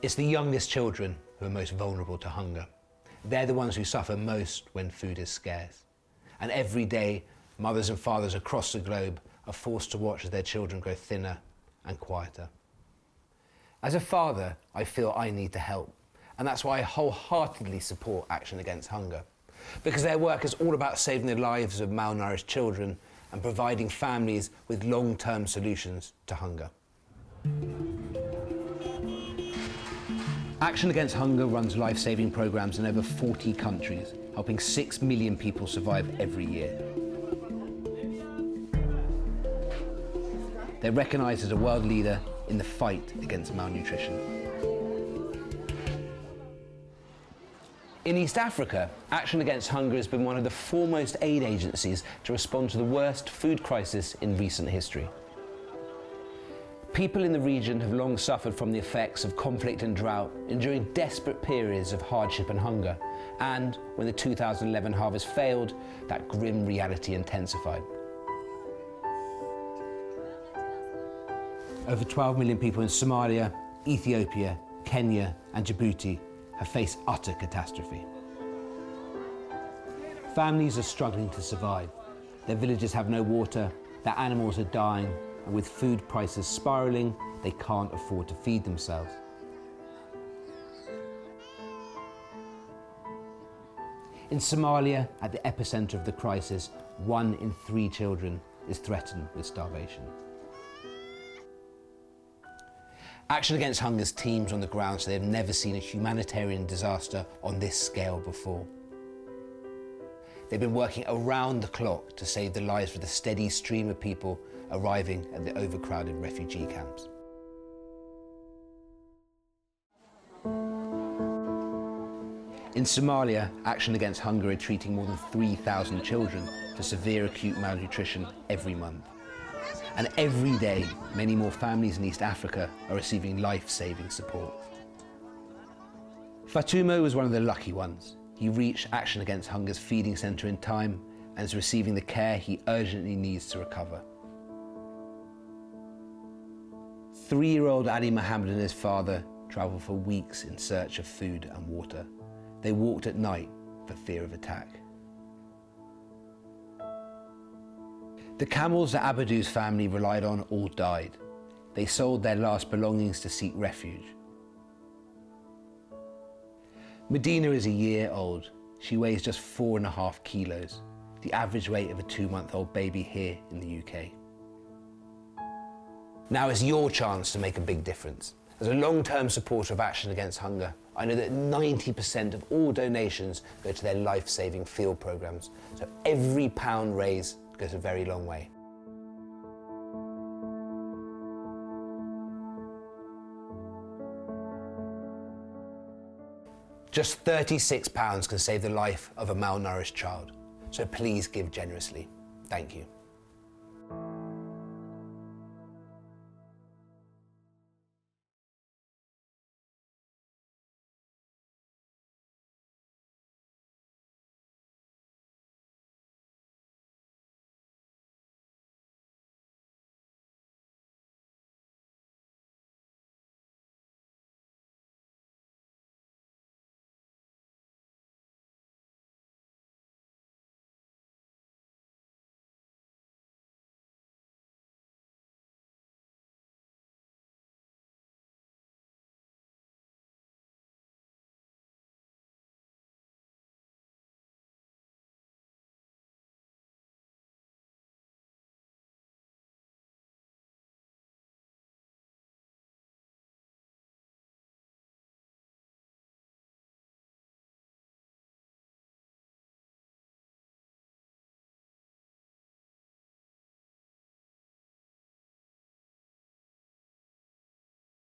It's the youngest children who are most vulnerable to hunger. They're the ones who suffer most when food is scarce. And every day, mothers and fathers across the globe are forced to watch as their children grow thinner and quieter. As a father, I feel I need to help, and that's why I wholeheartedly support Action Against Hunger, because their work is all about saving the lives of malnourished children and providing families with long-term solutions to hunger. Action Against Hunger runs life-saving programs in over 40 countries, helping 6 million people survive every year. They're recognised as a world leader in the fight against malnutrition. In East Africa, Action Against Hunger has been one of the foremost aid agencies to respond to the worst food crisis in recent history. People in the region have long suffered from the effects of conflict and drought, enduring desperate periods of hardship and hunger. And when the 2011 harvest failed, that grim reality intensified. Over 12 million people in Somalia, Ethiopia, Kenya and Djibouti have faced utter catastrophe. Families are struggling to survive. Their villages have no water, their animals are dying, and with food prices spiralling, they can't afford to feed themselves. In Somalia, at the epicenter of the crisis, 1 in 3 children is threatened with starvation. Action Against Hunger's teams on the ground say they've never seen a humanitarian disaster on this scale before. They've been working around the clock to save the lives of the steady stream of people arriving at the overcrowded refugee camps. In Somalia, Action Against Hunger are treating more than 3,000 children for severe acute malnutrition every month. And every day, many more families in East Africa are receiving life-saving support. Fatumo was one of the lucky ones. He reached Action Against Hunger's feeding centre in time and is receiving the care he urgently needs to recover. 3-year-old Ali Mohammed and his father travelled for weeks in search of food and water. They walked at night for fear of attack. The camels that Abadou's family relied on all died. They sold their last belongings to seek refuge. Medina is a year old. She weighs just 4.5 kilos, the average weight of a 2-month-old baby here in the UK. Now is your chance to make a big difference. As a long-term supporter of Action Against Hunger, I know that 90% of all donations go to their life-saving field programmes, so every pound raised goes a very long way. Just £36 can save the life of a malnourished child, so please give generously. Thank you.